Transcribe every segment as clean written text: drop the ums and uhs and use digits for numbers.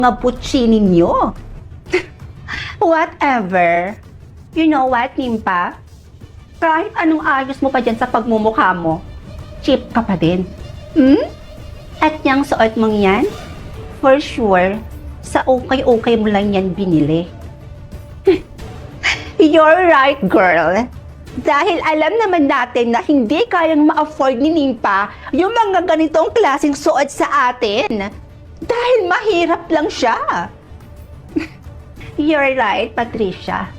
mga butsi ninyo. Whatever. You know what, Nimpa? Kahit anong ayos mo pa dyan sa pagmumukha mo, cheap ka pa din. At yung suot mong yan, for sure, sa okay-okay mo lang yan binili. You're right, girl. Dahil alam naman natin na hindi kayang ma-afford ni Nimpa yung mga ganitong klaseng suot sa atin. Dahil mahirap lang siya. You're right, Patricia.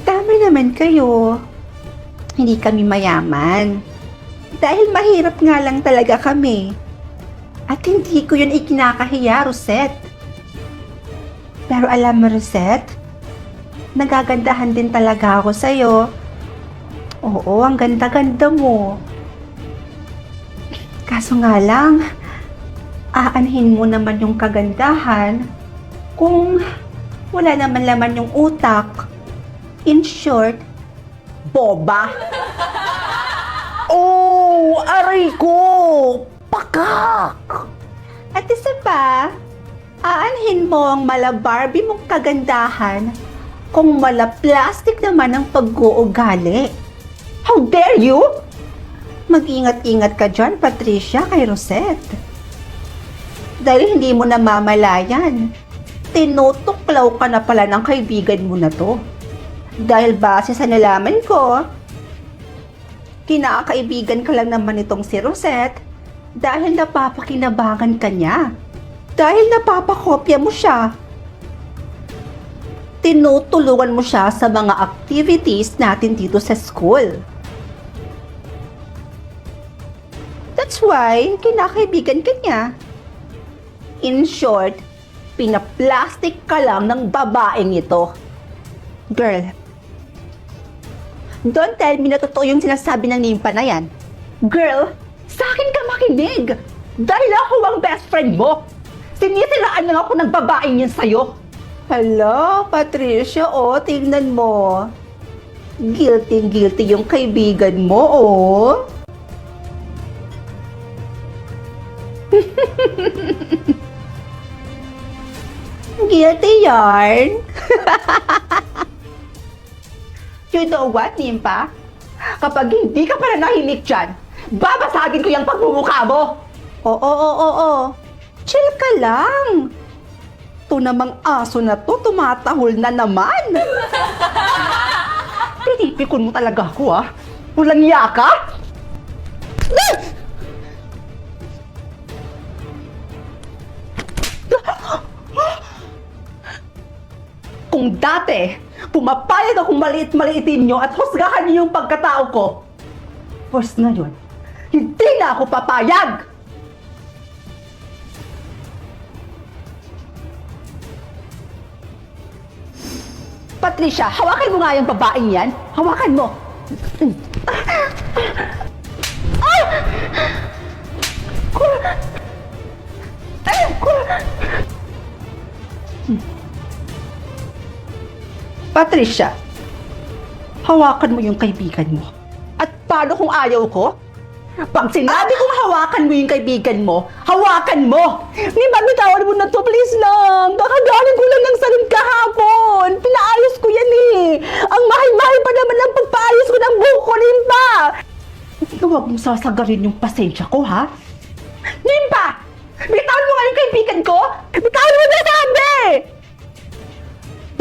Tama naman kayo. Hindi kami mayaman. Dahil mahirap nga lang talaga kami. At hindi ko yun ikinakahiya, Rosette. Pero alam mo, Rosette, nagagandahan din talaga ako sa'yo. Oo, ang ganda-ganda mo. Kaso nga lang, aanhin mo naman yung kagandahan kung wala naman laman yung utak. In short, boba. Oh, aray ko! Pakak! At isa pa, aanhin mo ang mala Barbie mong kagandahan kung mala plastic naman ang pag-uugali. How dare you? Mag-ingat-ingat ka dyan, Patricia, kay Rosette. Dahil hindi mo namamalayan, tinutuklaw ka na pala ng kaibigan mo na to. Dahil base sa nalaman ko, kinakaibigan ka lang naman itong si Rosette dahil napapakinabangan ka niya. Dahil napapakopya mo siya. Tinutulungan mo siya sa mga activities natin dito sa school. That's why, kinakaibigan ka niya. In short, pinaplastic ka lang ng babaeng ito. Girl, don't tell me na totoo yung sinasabi ng Nimpa na yan. Girl, sa akin ka makinig. Dahil ako ang best friend mo. Sinisiraan lang ako ng babaeng yan sa'yo. Hala, Patricia, tingnan mo. Guilty yung kaibigan mo, Guilty yarn. You know what, Nimpa? Kapag hindi ka pa nanahimik dyan, babasagin ko yung pagmumukha mo. Oo. Chill ka lang. Ito namang aso na to, tumatahol na naman. Pinipikon mo talaga ako, Walang iya ka? Kung dati, pumapayag akong maliit-maliitin nyo at husgahan nyo yung pagkatao ko, first ngayon, hindi na ako papayag! Patricia, hawakan mo nga yung babaeng yan. Hawakan mo. Patricia, hawakan mo yung kaibigan mo. At paano kung ayaw ko? Pag sinabi kong hawakan mo yung kaibigan mo, hawakan mo! Bitawan mo na to, please lang! Kakagaling ko lang ng salon kahapon! Pinaayos ko yan Ang mahal-mahal pa naman ng pagpaayos ko ng buhok ko, Nimpa! Huwag mong sasagarin yung pasensya ko, ha? Nimpa! Bitawan mo nga yung kaibigan ko! Bitawan mo na sabi!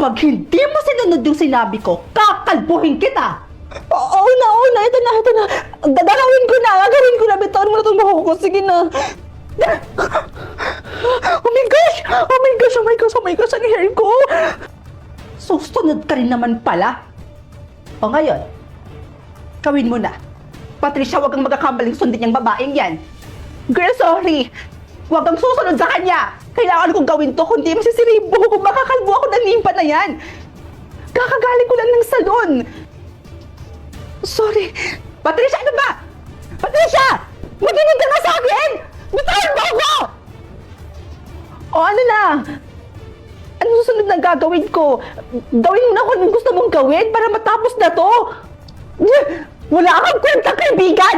Pag hindi mo sinunod yung sinabi ko, kakalbuhin kita! Oo na, ito na. Gagawin ko na, bitawan mo na itong buhok ko, sige na. Oh my gosh, ang hair ko. Susunod ka rin naman pala. O ngayon, gawin mo na. Patricia, huwag kang magkakamaling sundin yung babaeng yan. Girl, sorry. Huwag kang susunod sa kanya. Kailangan kong gawin to, kundi masisiribo ko kung makakalbo ako ng Nimpa na yan. Kakagaling ko lang ng salon. Sorry. Patricia, ano ba? Patricia! Maginig ka nga sa akin! Bitawan mo ako! O ano na? Ano susunod na gagawin ko? Gawin mo na kung anong gusto mong gawin para matapos na to! Wala kang kwenta, kaibigan!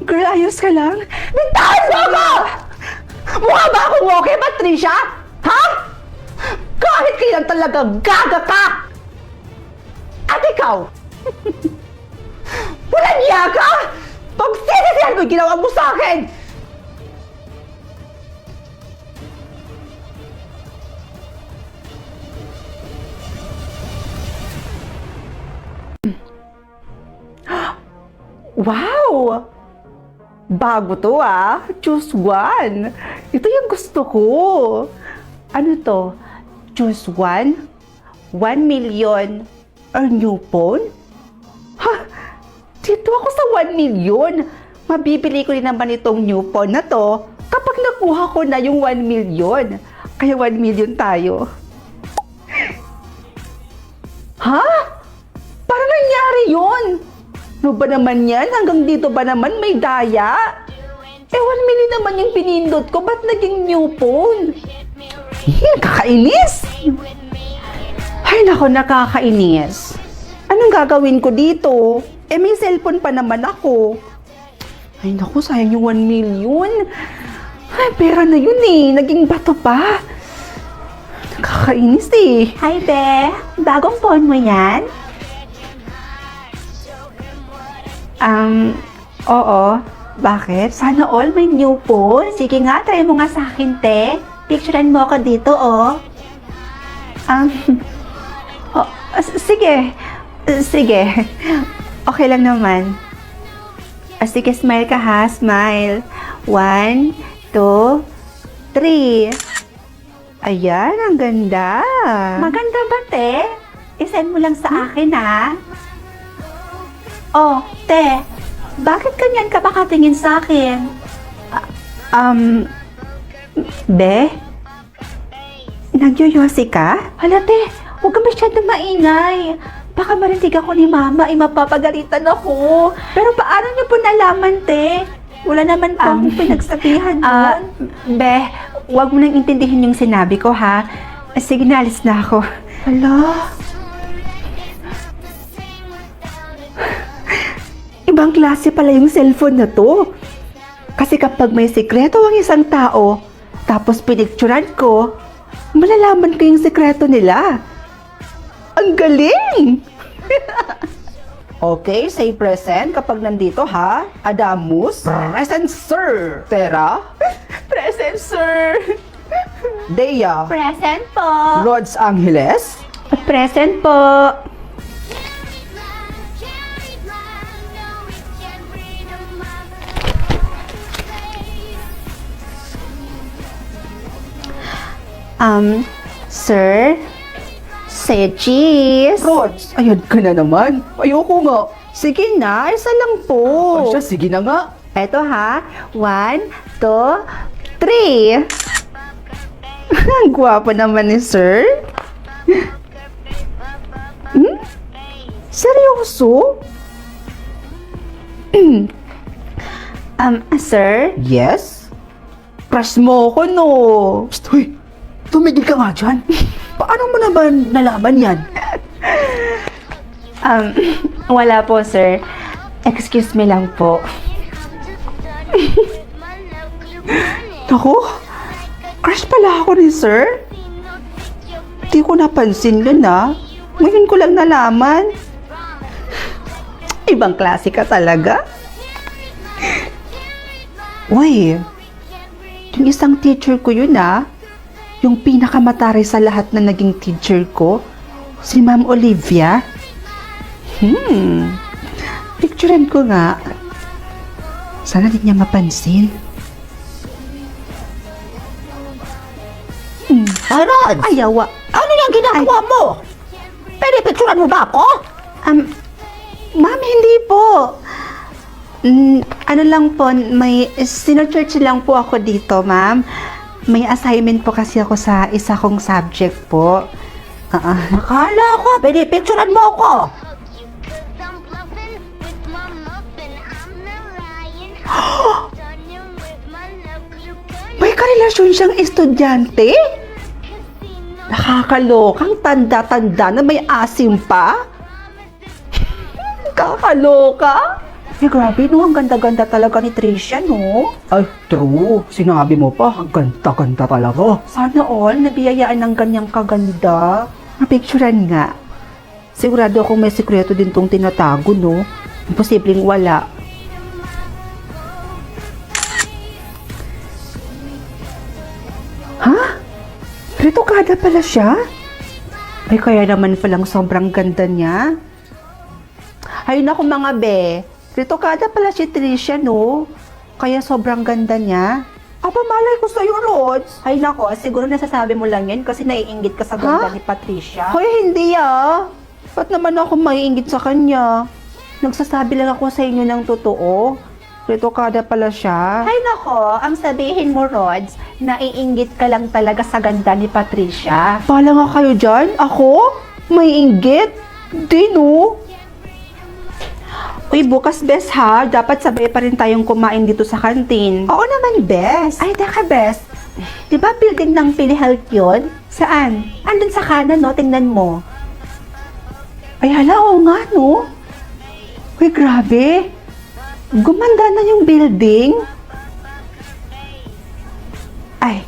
Girl, ayos ka lang? Bigtaan mo ako! Mukha ba akong okay, Patricia? Ha? Kahit kailan talaga gaga ka! At ikaw? Walang iya ka! Pagsisisihan mo yung ginawa mo sa akin! Wow! Bago to ah. Choose one. Ito yung gusto ko. Ano to? Choose one? 1 million or new phone? Ha? Dito ako sa 1 million. Mabibili ko rin naman itong new phone na to kapag nakuha ko na yung 1 million. Kaya 1 million tayo. Ha? Parang nangyari yun. Ano ba naman yan? Hanggang dito ba naman may daya? 1 million naman yung pinindot ko. Ba't naging new phone? Kakainis! Ay nako, nakakainis. Anong gagawin ko dito? May cellphone pa naman ako. Ay naku, sayang yung 1 million. Ay, pera na yun eh. Naging bato pa. Nakakainis eh. Hi, Be. Bagong phone mo yan? Oo. Bakit? Sana all may new phone. Sige nga, try mo nga sa akin, te. Picturean mo ako dito, oh. Sige. Sige. Okay lang naman. Sige, smile ka ha. Smile. 1, 2, 3. Ayan, ang ganda. Maganda ba, te? I-send mo lang sa akin, ha? Oh, te. Bakit ganyan ka makatingin sa akin? Be? Nagyoyosi ka? Hala, te. Huwag ka masyadong maingay. Baka marinig ako ni mama, mapapagalitan ako. Pero paano niyo po nalaman, te? Wala naman po akong pinagsabihan doon. Be, huwag mo nang intindihin yung sinabi ko, ha? Sige na, alis na ako. Hala. Ibang klase pala yung cellphone na to. Kasi kapag may sikreto ang isang tao, tapos pinicturan ko, malalaman ko yung sikreto nila. Ang galing! Okay, say present kapag nandito ha. Adamus, present sir. Tera, present sir. Dea, Present po. Rods Angeles, Present po. Sir? Say cheese. Rods, ayun ka na naman. Ayoko nga. Sige na, isa lang po. Siya, sige na nga. Eto ha. 1, 2, 3. Ang gwapo naman ni sir. Seryoso? Sir? Yes? Crush mo ko, no? Uy, tumigil ka nga dyan. Paano mo naman nalaman yan? Wala po, sir. Excuse me lang po. Naku, crush pala ako ni sir. Hindi ko napansin yun ah. Ngayon ko lang nalaman. Ibang klase ka talaga. Uy, yung isang teacher ko yun ah. Yung pinakamataray sa lahat na naging teacher ko, si Ma'am Olivia. Picturean ko nga. Sana di niya mapansin. Rod! Ayawa. Ano yung ginagawa mo? Pinipicturan mo ba ako? Ma'am, hindi po. Ano lang po, may sino-church lang po ako dito, ma'am. May assignment po kasi ako sa isa kong subject po. Akala ko, pinipicturan mo ako. May karelasyon siyang estudyante? Nakakalokang tanda-tanda na may asim pa? Kakaloka? Eh, grabe no, ang ganda-ganda talaga ni Tricia, no? Ay, true. Sinabi mo pa, ang ganda-ganda talaga. Sana all, nabiyayaan ng ganyang kaganda. Mapicturean nga. Sigurado akong may sikreto din tong tinatago, no? Imposibleng wala. Ha? Retokada pala siya? Ay, kaya naman palang sobrang ganda niya. Ay, naku mga be. Retokada pala si Tricia, no? Kaya sobrang ganda niya. Aba, malay ko sa'yo, Rods. Ay nako, siguro nasasabi mo lang yan kasi naiinggit ka sa ganda ni Patricia. Hoy, hindi ah. Ba't naman ako maiinggit sa kanya? Nagsasabi lang ako sa inyo ng totoo. Retokada pala siya. Ay nako, ang sabihin mo, Rods, naiinggit ka lang talaga sa ganda ni Patricia. Pala nga kayo dyan? Ako? Maiinggit? Di, no? Uy, bukas, Bes, ha? Dapat sabay pa rin tayong kumain dito sa kantin. Oo naman, Bes. Ay, teka, Bes. Di ba building ng PhilHealth yun? Saan? Andun sa kanan, no? Tingnan mo. Ay, hala, oo nga, no? Uy, grabe. Gumanda na yung building. Ay,